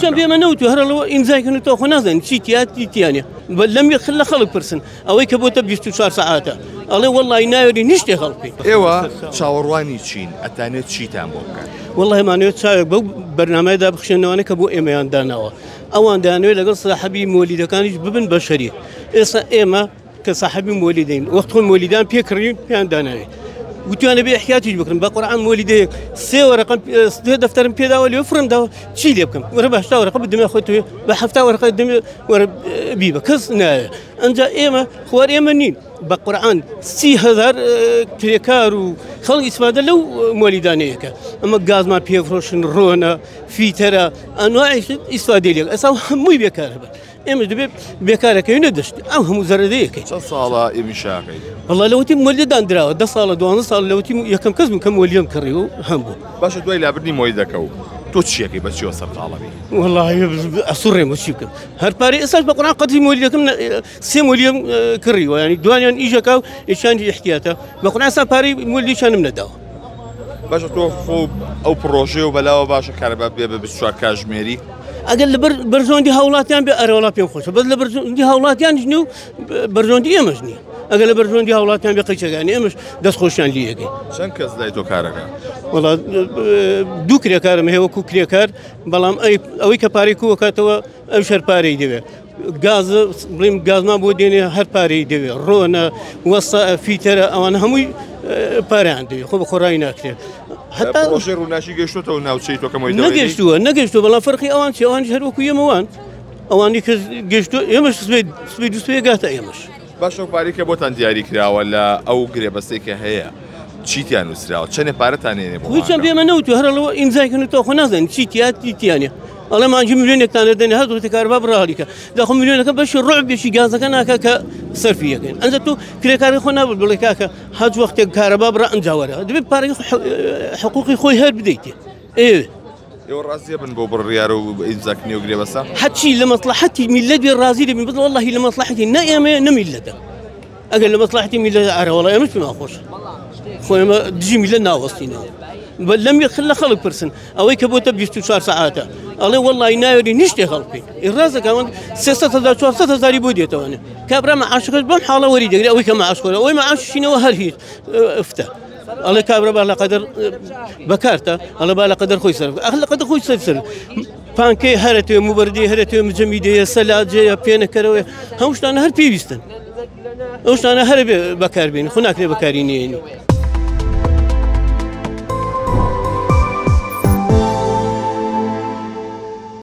چەند بێمە نەوت و هەرەڵەوە ئیمزایکردن تۆ خۆ نازانین چیتیانە لەم خلە خەڵک پرسن ئەوەی کە بۆتە 24 ساعاتە ئەڵێ وەڵی ناوێری نیشتێ خەڵکی ئێوە چاوەڕوانی چین ئەتانێت چیتان بۆ بکەن وەڵی مانوێت چاوێک بەو بەرنامەیەدا بخشێنەوەنە کە بۆ ئێمەیان داناوە ئەوان دانوێت لەگەڵ ساحەبی مۆلیدەکانیش ببن بە شەریک ئێستا ئێمە کە ساحەبی مۆلیدەین وەخت خۆی مۆلیدان پێکڕین پێیان داناوێت وتوانە بێ احتیاجیش بکەن بە قورئان مۆلیدەیەک سێ وەرەقەم دەفتەرم پێداوە لێ فرمداوە چی لێ بکەم وەرە بە 80 وەرەقە بدەمێ خۆت بە 70 وەرەقە دەمێ وەرە بیبە کەس نایە ئەنجا ئێمە خوار ئێمە نین بە قورئان 30,000 کرێکار و خەڵک ئیسفادە لەو مۆلیدانەیەکە ئەمە گازمان پێفرۆشن ڕۆنە فیتەرە ئەنواعی ئیسفادەی لێ ئەسا هەمووی بێکارە بن ئێمە دەبێت بێکارەکەی نەدەشتی ئەو هەموو زەرەدەیەکەی چەند ساڵە ئێمیشاقی والله لەوتی مۆلیدان دراوە 10 ساڵە 12 ساڵ لەوتی یەکەم کەس بووم کە مۆلیەم کڕی و هەمبوو باشە دوای لابردنی مۆلیدەکە و تۆ چیەکەی بە چیوە سەرقاڵەبی والله ئەسوڕێم چی بکەم هەر پارەی ئێستاش بە قورئان قەدری مۆلیدەکەم سێ مۆلیەم کڕیوە ینی دوانیان ئیژەکە و ئیشانی احتیاتە بە قورئان ئێستا پارەی مۆلیدیشانم نەداوە باشە تۆ خۆ ئەو پرۆژێ و بەلاوە باشە کارەبا بێ بە 24 کاتژمێری ئەگەر لە بەرژۆندی هاوڵاتیان بێ ئەرەوڵات پێم خۆشە بەس لە بەرژۆندی هاوڵاتیانش نیە و بەرژۆندی ئێمەش نییە ئەگەر لە بەرژۆندی هاوڵاتیان بێ قەیچەکانی ئێمەش دەستخۆشیان لیەکەی چەند کەس لای تۆ کارەکە وڵا دوو کرێکارم هەیە وەکو کرێکار بەڵام ئەوەی کە پارەی کووەکاتەوە ئەو شەر پارەی دەوێت گاز بڵێم گازمان بۆ دێنێ هەر پارەی دەوێت ڕۆنە وەسە فیتەرە ئەوانە هەمووی پارەیان دەوێت خۆ بە خۆڕایی ناکرێت حتا ڕۆژێ ڕووناشی گەشتوتەوە ناوچەی تۆکەمەوەی نەگەشتووە بەڵام فەرقی ئەوان چی ئەوان هەر وەکو ئێمەوان ئەوانی کە گەشتو ئێمەش سبەی دووسبەیە گاتە ئێمەش باشە پارێکە بۆتان دیاری کراوە لە ئەو گرێبەستێکە هەیە چیتیان نووسراوە چەندێ پارەتانێنێ بۆ چەند بێمە نەوت و هەرەڵەوە ئیمزایکردن تۆ خۆ نازانین چیتیانە ئەڵێ مانجی میلیۆنێکتانە دەنێ هەردوو کاربا بڕالیکە داخۆ میلیۆنەکە بەشی ڕۆع بێشی گازەکە ناکە کە سەرفی یەکەین ئەنجا تۆ کرێکاری خۆ نابێت بڵێ کاکە هەج وەختێک کارەبا بڕا ئەنجاوەرە دەبێت پارەی حقوقی خۆی هەر بدەیتێ ئێوە ڕازیە بن بۆ بڕیار و ئیمزاکردنی و گرێبەستە حەچی لە مەسلحەتی میلەت بێ ڕازی دەبین بڵێ وەڵڵاهی لە مەسلحەتی نە ئێمەیە نە میلەتە ئەگەر لە مەسلحەتی میلەت ئارە وەڵڵا ئێمەش پێ ناخۆشە خۆ ئێمە دژی میلەت ناوەستینەوە لەم خلە خەڵک پرسن ئەوەی کە بۆتە 24 ساعاتە ئەڵێ وەڵڵی ناوێری نیشتێ خەڵکی ئێڕازەکەوان 300,000 بۆ دێتەوەنێ کابرا مەعاشەکەش بەم حاڵە وەری دەگرێت ئەوەی کە مەعاشخۆرە ئەوەی مەعاشینەوە هەر هیچ ئفتە ئەڵێ کابرا با لە قەدەر بەکارتە ئەڵێ با لە قەدەر خۆی سەر ئەخ لە قەدەر خۆی سەر پانکەی هەرەتێ موبەردی هەرەتێ مجەمیدەیە سەلاجەیە پێنەکەرەوەی هەموو شتانە هەر پێویستن ئەو شتانە هەرە بەکاربێنی خۆ ناکرێ بەکاری نێنی